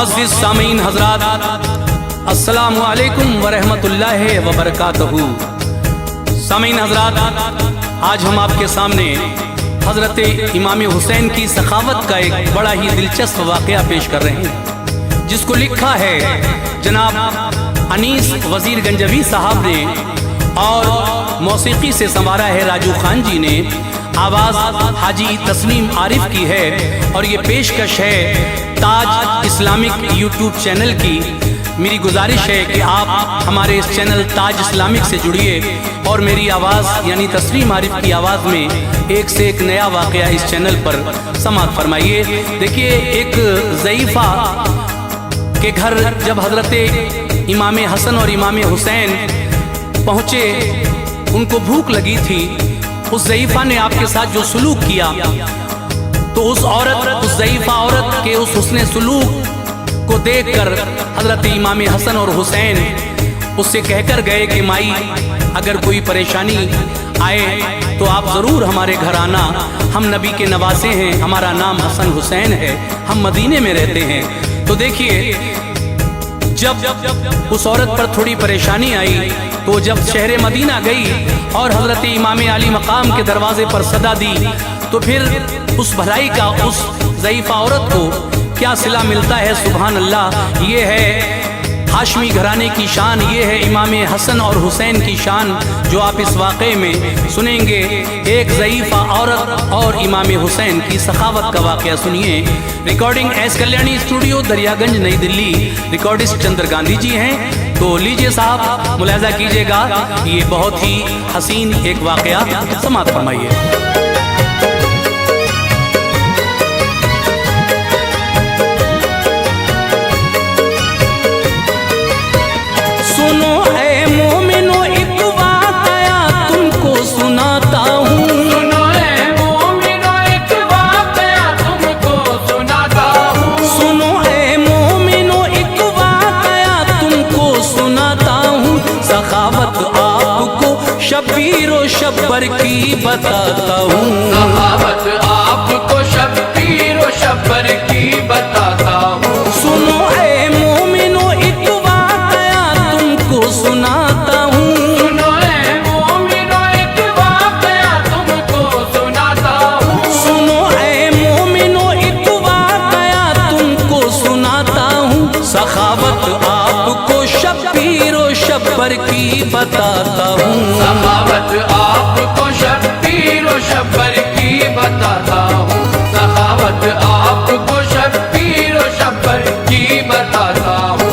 मुअज़्ज़िज़ सामीन हज़रात, अस्सलामु अलैकुम वरहमतुल्लाहि वबरकातुहू। सामीन हज़रात, आज हम आपके सामने हज़रत इमाम हुसैन की सखावत का एक बड़ा ही दिलचस्प वाक़या पेश कर रहे हैं, जिसको लिखा है जनाब अनीस वज़ीर गंजवी साहब ने और मौसीकी से संवारा है राजू खान जी ने। आवाज़ हाजी तस्नीम आरिफ की है और ये पेशकश है ताज इस्लामिक यूट्यूब चैनल की। मेरी गुजारिश है कि आप हमारे इस चैनल ताज इस्लामिक से जुड़िए और मेरी आवाज़ यानी तस्नीम आरिफ की आवाज़ में एक से एक नया वाक़या इस चैनल पर समाअत फरमाइए। देखिए, एक ज़ईफ़ा के घर जब हज़रत इमाम हसन और इमाम हुसैन पहुँचे, उनको भूख लगी थी। उस ज़ईफ़ा ने आपके साथ जो सलूक किया, तो उस ज़ईफ़ा औरत के उस हुस्ने सलूक को देखकर हज़रत इमाम हसन और हुसैन उससे कहकर गए कि माई, अगर कोई परेशानी आए तो आप ज़रूर हमारे घर आना। हम नबी के नवासे हैं, हमारा नाम हसन हुसैन है, हम मदीने में रहते हैं। तो देखिए, जब उस औरत पर थोड़ी परेशानी आई तो जब शहर मदीना गई और हज़रत इमाम आली मकाम के दरवाजे पर सदा दी, तो फिर उस भलाई का उस ज़ईफ़ा औरत को क्या सिला मिलता है। सुभान अल्लाह, ये है हाशमी घराने की शान, ये है इमाम हसन और हुसैन की शान, जो आप इस वाक़े में सुनेंगे। एक ज़ईफ़ा औरत और इमाम हुसैन की सखावत का वाक़या सुनिए। Recording S Kalyani studio, Daryaganj, नई दिल्ली। रिकॉर्डिस्ट चंद्र गांधी जी हैं। तो लीजिए साहब, मुलाहिज़ा कीजिएगा, ये बहुत ही हसीन एक वाक़या समाअत फरमाइए। सुनो ऐ मोमिनो, एक वाक़या तुमको सुनाता हूँ। सुनो ऐ मोमिनो, एक वाक़या तुमको सुनाता हूँ। सुनो ऐ मोमिनो, एक वाक़या तुमको सुनाता हूँ। सखावत आपको शब्बीर व शब्बर की बताता हूँ। सखावत आपको शब्बीर व शब्बर की बताता हूँ। सुनो ऐ मोमिनो, एक वाक़या तुमको सुनाता हूँ। सुनो ऐ मोमिनो, एक वाक़या तुमको सुनाता हूँ। सुनो ऐ मोमिनो, एक वाक़या तुमको सुनाता हूँ। सखावत आपको शब्बीर व शब्बर की बताता हूँ। सखावत आपको शब्बीर व शब्बर की बताता हूँ। सखावत आपको शब्बीर व शब्बर की बताता हूँ।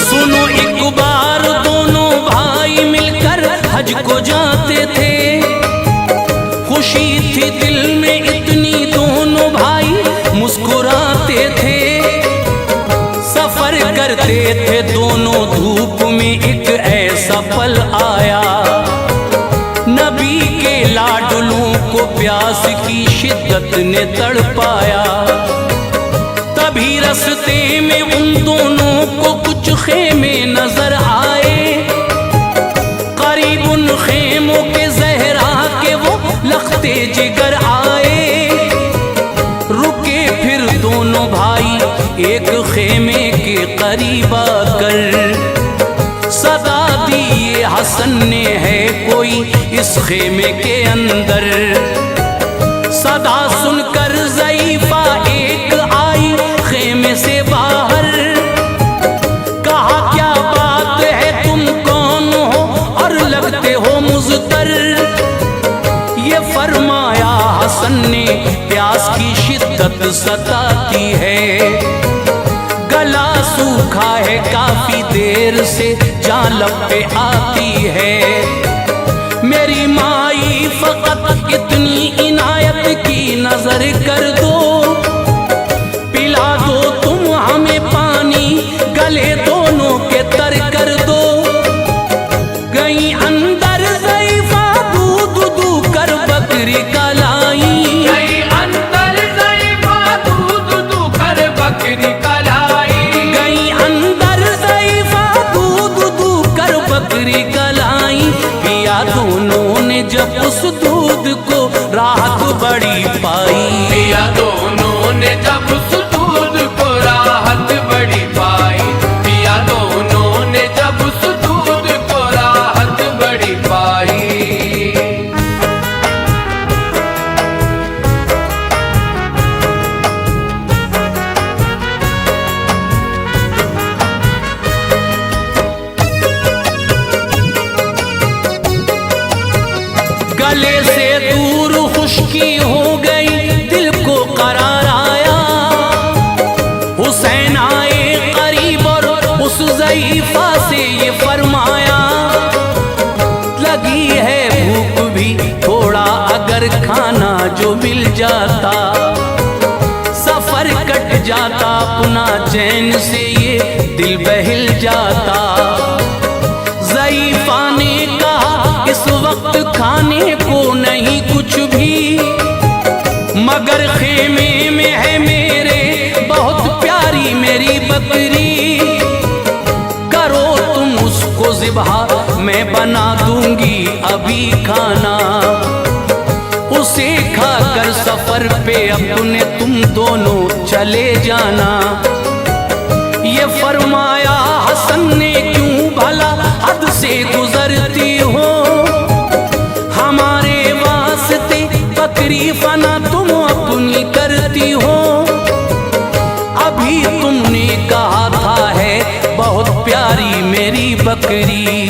सुनो, एक बार दोनों भाई मिलकर हज को जाते थे। खुशी थी दिल में इतनी, दोनों भाई मुस्कुराते थे। सफर करते थे दोनों धूप में, एक ऐसा पल आया। नबी के लाडलों को प्यास की शिद्दत ने तड़पाया। तभी रास्ते में उन दोनों को कुछ खेमे नजर आए। करीब उन खेमों के ज़हरा के वो लखते जिगर आए। रुके फिर दोनों भाई एक खेमे के करीब आकर। सदा दी ये हसन ने, है कोई इस खेमे के अंदर। सदा सुनकर ज़ईफ़ा एक आई खेमे से बाहर। कहा, क्या बात है, तुम कौन हो और लगते हो मुज़तर। ये फरमाया हसन ने, प्यास की शिद्दत सताती है। गला सूखा है, काफी देर से जान लब पे आती है। मेरी माई फ़कत इतनी इनायत की नजर कर दो। पिला दो तुम हमें पानी, गले दोनों के तर कर दो। गई अंदर ज़ईफ़ा दूध दू कर बकरी का लाया। खुशकी हो गई, दिल को करार आया। हुसैन आए करीब और उस ज़ईफ़ा से ये फरमाया, लगी है भूख भी थोड़ा, अगर खाना जो मिल जाता, सफर कट जाता अपना चैन से ये दिल बहिल जाता। ज़ईफ़ा ने कहा इस वक्त खाने को नहीं कुछ भी, मगर खेमे में है मेरे बहुत प्यारी मेरी बकरी। करो तुम उसको ज़िबहा, मैं बना दूंगी अभी खाना। उसे खाकर सफर पे अपने तुम दोनों चले जाना। ये फरमाया हसन ने, क्यों भला हद से गुजरती हो, हमारे वास्ते बकरी फना तुम अपनी करती हो। अभी तुमने कहा था है बहुत प्यारी मेरी बकरी,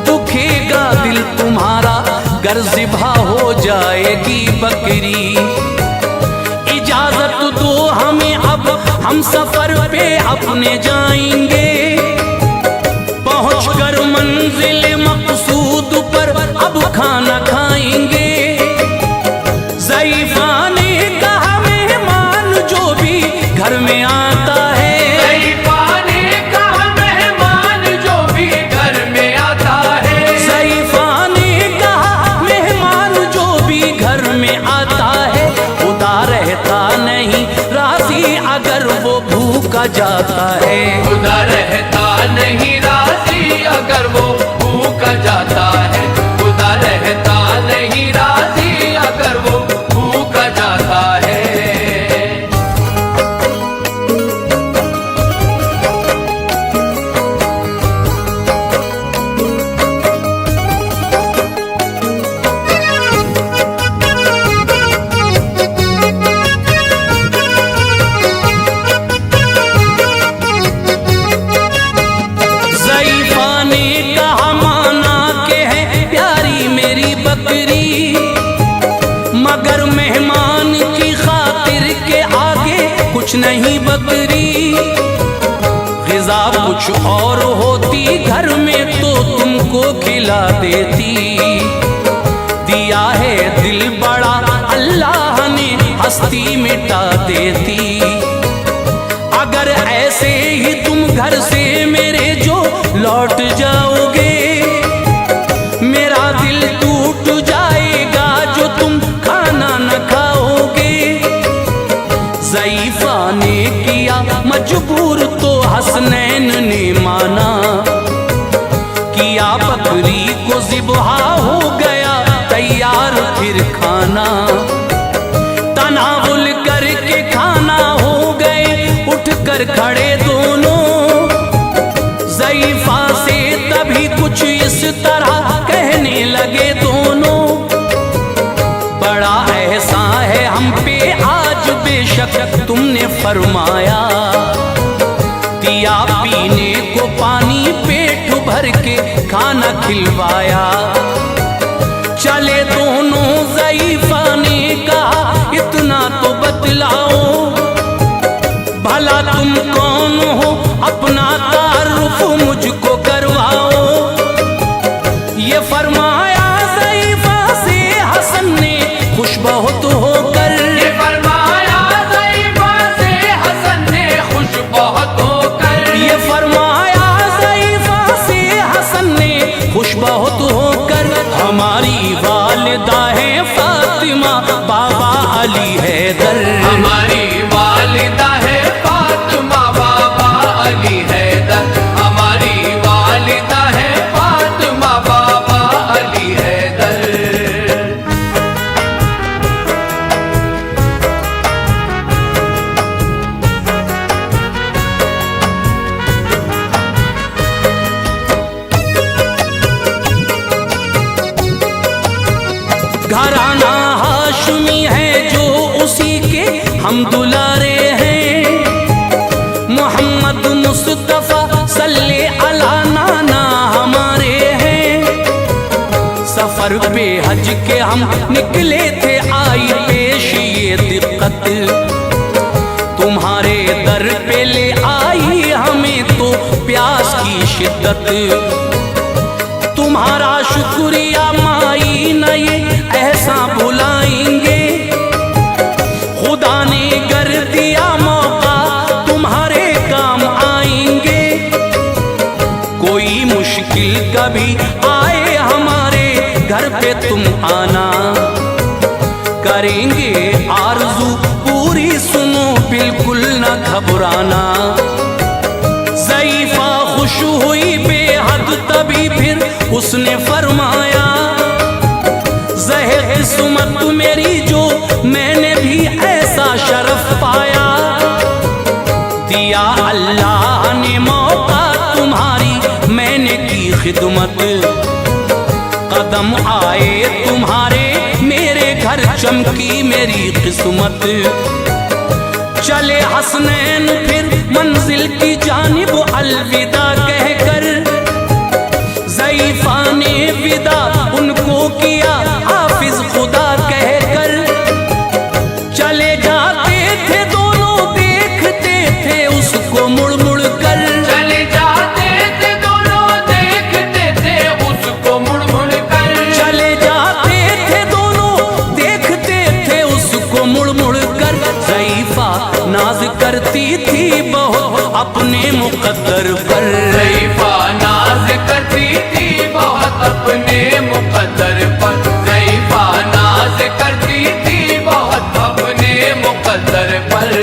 दुखेगा दिल तुम्हारा गर ज़िबहा हो जाएगी बकरी। इजाजत दो हमें अब, हम सफर पे अपने जाएंगे, पहुंचकर मंजिल मकसूद पर अब खाना खाएंगे। ज़ईफ़ा ने कहा मेहमान जो भी घर में आता है, ज़ईफ़ा ने कहा मेहमान जो भी घर में आता है, ज़ईफ़ा ने कहा मेहमान जो भी घर में आता है, खुदा रहता नहीं राज़ी अगर वो भूखा जाता है। खुदा रहता नहीं राज़ी अगर वो भूखा जाता है, खुदा रहता नहीं राज़ी अगर वो भूखा जाता है। ज़ईफ़ा ने कहा माना के है प्यारी मेरी बकरी, मगर मेहमान की खातिर के आगे कुछ नहीं बकरी। ग़िज़ा कुछ और होती घर में तो तुमको खिला देती, दिया है दिल बड़ा अल्लाह ने हस्ती मिटा देती। अगर ऐसे ही तुम घर से मेरे जो लौट जाओगे, मेरा दिल टूट जाएगा जो तुम खाना न खाओगे। ज़ईफ़ा ने किया मजबूर तो हसनैन ने माना, किया बकरी को ज़िबहा हो गया तैयार फिर खाना। तनावुल करके खाना हो गए उठ कर खड़े दोनों, ज़ईफ़ा से तभी कुछ इस तरह कहने लगे दोनों, बड़ा एहसान है हम पे आज बेशक तुमने फरमाया, दिया पीने को पानी पेट भर के खाना खिलवाया। चले दोनों, ज़ईफ़ा ने कहा इतना तो बतलाओ, भला तुम कौन हो अपना तारुफ मुझको करवाओ। ये फरमाया ज़ईफ़ा से हसन ने खुश बहुत होकर, ये फरमाया ज़ईफ़ा से हसन ने खुश बहुत होकर, ये फरमाया ज़ईफ़ा से हसन ने खुश बहुत होकर। हमारी वालिदा है फातिमा, बाबा अली हैदर, हमारी वालिदा है फातिमा, बाबा अली हैदर, हमारी वालिदा है फातिमा, बाबा अली हैदर। घराना हाशमी है जो उसी के हम दुलारे हैं, मोहम्मद मुस्तफ़ा सल्ले अला नाना हमारे हैं। सफर पे हज के हम निकले थे दिक्कत, तुम्हारे दर पे ले आई हमें तो प्यास की शिद्दत। तुम्हारा शुक्रिया माई न ये ऐसा भुलाएंगे, खुदा ने कर दिया मौका तुम्हारे काम आएंगे। कोई मुश्किल कभी आए हमारे घर पे तुम आना, करेंगे आरज़ू पूरी, सुनो बिल्कुल न घबराना। ज़ईफ़ा खुश हुई बेहद, तभी फिर उसने फरमाया, ज़हे किस्मत मेरी जो मैंने भी ऐसा शरफ पाया। दिया अल्लाह ने मौका तुम्हारी मैंने की खिदमत, कदम आए तुम्हारे मेरे घर चमकी मेरी किस्मत। चले हसनैन फिर मंजिल की जानिब अलविदा कहकर, ज़ईफ़ा ने विदा उनको किया हाफिज खुदा कहकर। चले जाते थे दोनों देखते थे उसको मुड़ मुड़ कर, चले जाते थे दोनों देखते थे उसको मुड़ मुड़ कर। चले जाते थे दोनों देखते थे उसको मुड़ मुड़ कर। ज़ईफ़ा नाज करती थी बहुत अपने मुक़द्दर पर, ज़ईफ़ा नाज करती थी बहुत अपने मुक़द्दर पर। ज़ईफ़ा नाज करती थी बहुत अपने मुक़द्दर पर।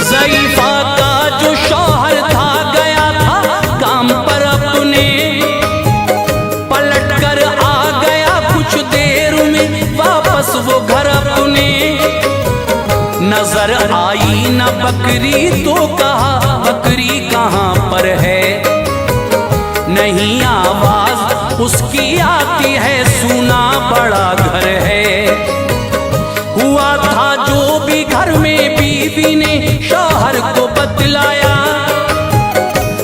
ज़ईफ़ा का जो शौहर था गया था काम पर अपने, पलट कर आ गया कुछ देर में वापस वो घर अपने। नजर आई न बकरी तो कहा बकरी कहाँ पर है, नहीं आवाज उसकी आती है सूना बड़ा घर है। हुआ था जो भी घर में बीवी ने शौहर को बतलाया,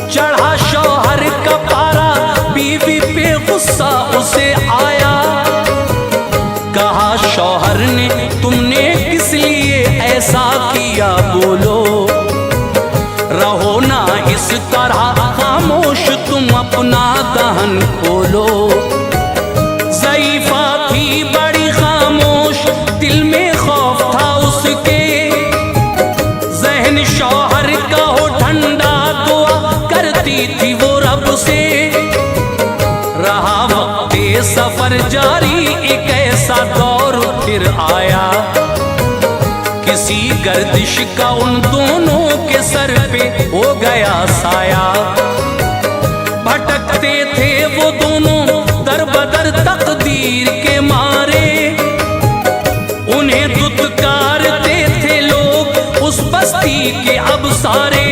चढ़ा शौहर का पारा बीवी पे गुस्सा उसे आया। कहा शौहर ने तुमने किस लिए ऐसा किया बोलो, रहो ना इस तरह खामोश तुम अपना दहन खोलो। ज़ईफ़ा थी बड़ी खामोश दिल में खौफ था उसके, ज़हन शौहर का हो ठंडा दुआ करती थी वो रब से। रहा वक्ते सफर जारी एक ऐसा दौर फिर आया, किसी गर्दिश का उन दोनों के सर पे हो गया साया। भटकते थे वो दोनों दर बदर तकदीर के मारे, उन्हें दुत्कारते थे लोग उस बस्ती के अब सारे।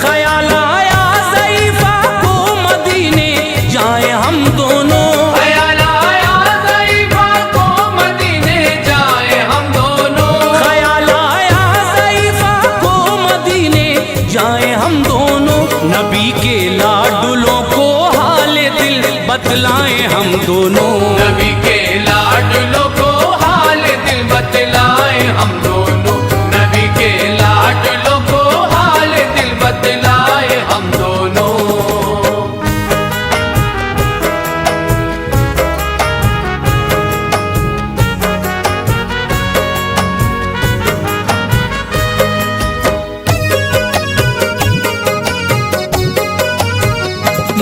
ख्याल आया ज़ईफ़ा को मदीने जाए हम दोनों, ख्याल आया ज़ईफ़ा को मदीने जाए हम दोनों। ख्याल आया ज़ईफ़ा को मदीने जाए हम दोनों। नबी के लाडुलों को हाले दिल बतलाएं हम दोनों, नबी के लाडलों को हाल दिल बतलाए हम दोनों। नबी के लाडलों को हाल दिल बतलाए हम दोनों।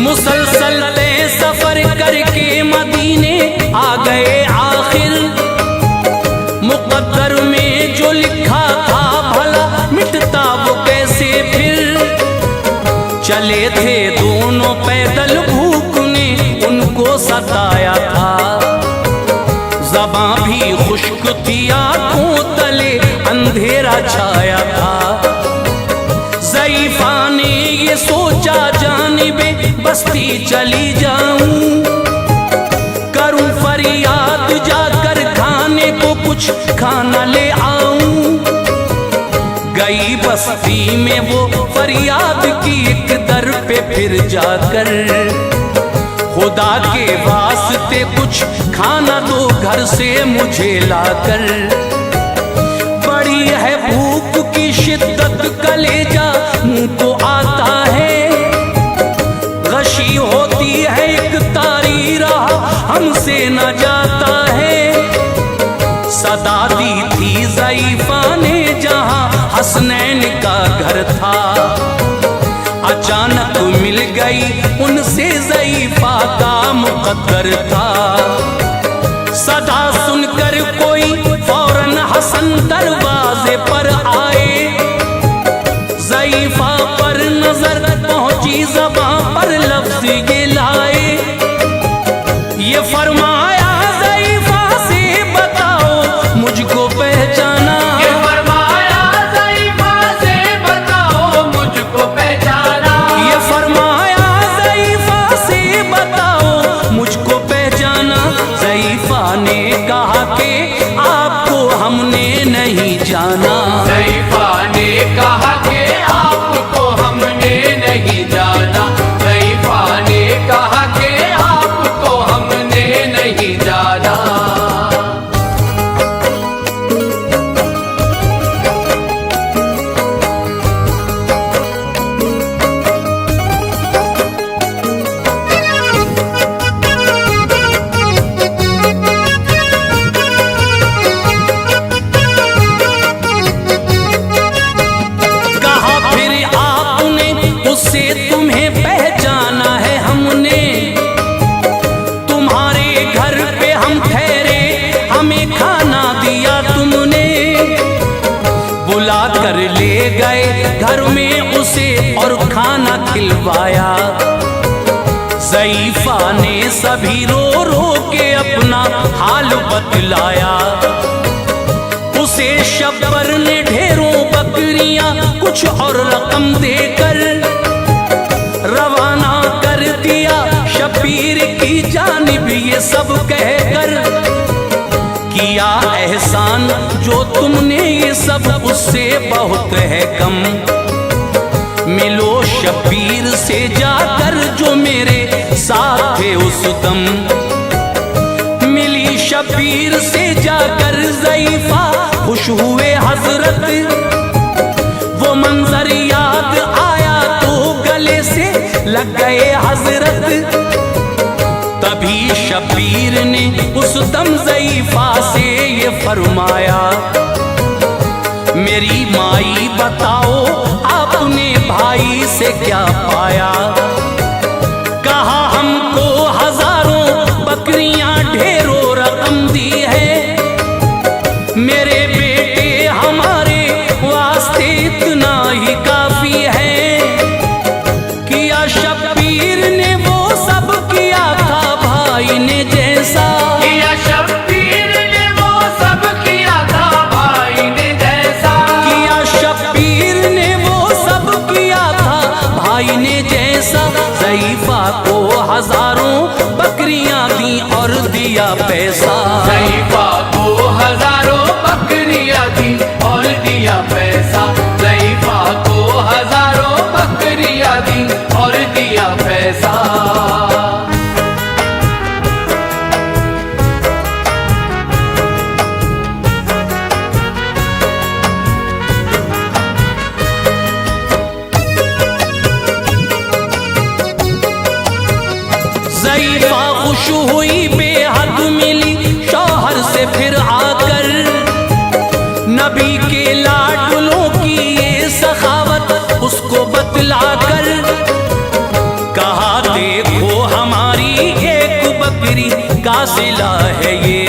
मुसलसल तय सफर करके मदीने आ गए आखिर। मुक़द्दर में जो लिखा था भला मिटता वो कैसे फिर। चले थे दोनों पैदल भूख ने उनको सताया था, ज़बां भी खुश्क थी आँखों तले अंधेरा छाया था। ज़ईफ़ा ने ये सोचा जानिबे बस्ती चली जाऊं, करूं फरियाद जाकर खाने को कुछ खाना ले आऊं। गई बस्ती में वो फरियाद की एक दर पे फिर जाकर, खुदा के वास्ते कुछ खाना दो घर से मुझे लाकर। बड़ी है भूख की शिद्दत, कलेजा मुंह को आता है, गशी होती है एक तारी राह हमसे न जाता है। सदा दी थी ज़ईफ़ा ने जहां हसनैन का घर था, अचानक मिल गई उनसे ज़ईफ़ा का मुक़द्दर था। सदा सुनकर कोई फौरन हसन दरवाजे पर आए, ज़ईफ़ा पर नजर पहुंची, ज़बां पर लफ्ज़ ये लाए, ये फरमाया ज़ईफ़ा से बताओ मुझको पहचाना। ये फरमाया ज़ईफ़ा से बताओ मुझको पहचाना। ये फरमाया ज़ईफ़ा से बताओ मुझको पहचाना। ज़ईफ़ा ने कहा कि आपको हमने नहीं जाना। ज़ईफ़ा ने कहा कि आपको हमने नहीं जाना। ज़ईफ़ा ने कहा कि आपको हमने नहीं जाना। कहा फिर आपने उससे तुम्हें पहचाना है हमने, तुम्हारे घर पे हम ठहरे, हमें खाना दिया तुमने। बुला कर ले गए घर में उसे और खाना खिलवाया। ज़ईफ़ा ने सभी रो रो के अपना हाल बतलाया। उसे शब्बर ने ढेरों बकरियां कुछ और रकम देकर रवाना कर दिया शबीर की जानिब, ये सब कहकर किया एहसान जो तुमने, ये सब उससे बहुत है कम। मिलो शबीर से जाकर जो मेरे साथ थे उस दम। मिली शबीर से जाकर ज़ईफ़ा खुश हुए हजरत, वो मंजर याद आया तो गले से लग गए हजरत। तभी शबीर ने उस दम ज़ईफ़ा से ये फरमाया, मेरी माई बताओ आपने भाई से क्या पाया। कहा हमको हजारों बकरियां ढेरों रकम दी है, मेरे बेटे हमारे वास्ते इतना ही काफी है। किया शबीर ने वो सब किया था भाई ने जैसा, किया शबीर ने वो सब किया था भाई ने जैसा। किया शबीर ने वो सब किया था भाई ने जैसा। ज़ईफ़ा को हजारों बकरियां दी और दिया पैसा। ज़ईफ़ा को हजारों बकरियां दी और दिया पैसा। ज़ईफ़ा को हजारों बकरियां दी और दिया पैसा। ज़ईफ़ा खुश हुई बेहद, मिली शौहर से फिर आकर। नबी के लाडलों की ये सखावत उसको बतलाकर कहा, देखो हमारी एक बकरी का सिला है ये,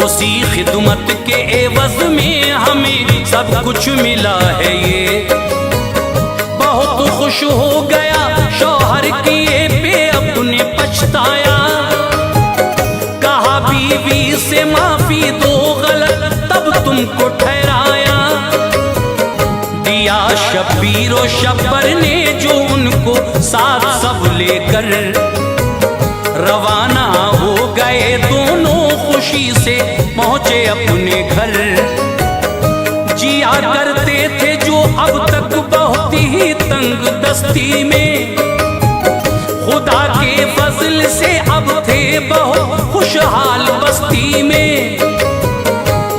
उसी खिदमत के एवज में हमें सब कुछ मिला है ये। बहुत खुश हो गया शौहर किए पे अपने पछताया। कहा बीवी से माफी दो, गलत तब तुमको ठहराया। दिया शबीर और शब्बर ने जो उनको साथ सब लेकर रवाना हो गए दोनों, खुशी से पहुंचे अपने घर। जिया करते थे जो अब तक बहुत ही तंग दस्ती में, खुदा के फजल से अब थे बहुत खुशहाल बस्ती में।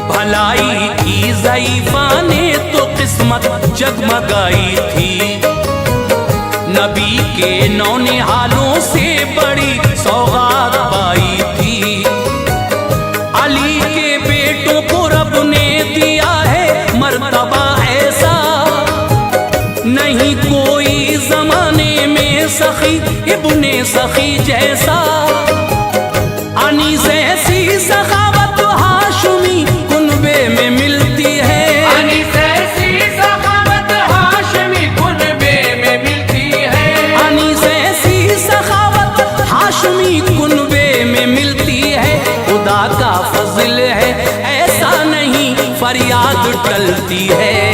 भलाई की ज़ईफ़ा ने तो किस्मत जगमगाई थी, नबी के नौनिहालों से बड़ी सौगात पाई थी। अली के बेटों को रब ने दिया है मर्तबा ऐसा, नहीं कोई जमाने में सखी इब्ने सखी जैसा। अनीस ऐसी सखावत हाशमी कुनबे में मिलती है, अनीस ऐसी सखावत हाशमी कुनबे में मिलती है, अनीस ऐसी सखावत हाशमी कुनबे में मिलती है। खुदा का फजल है ऐसा नहीं फरियाद टलती है।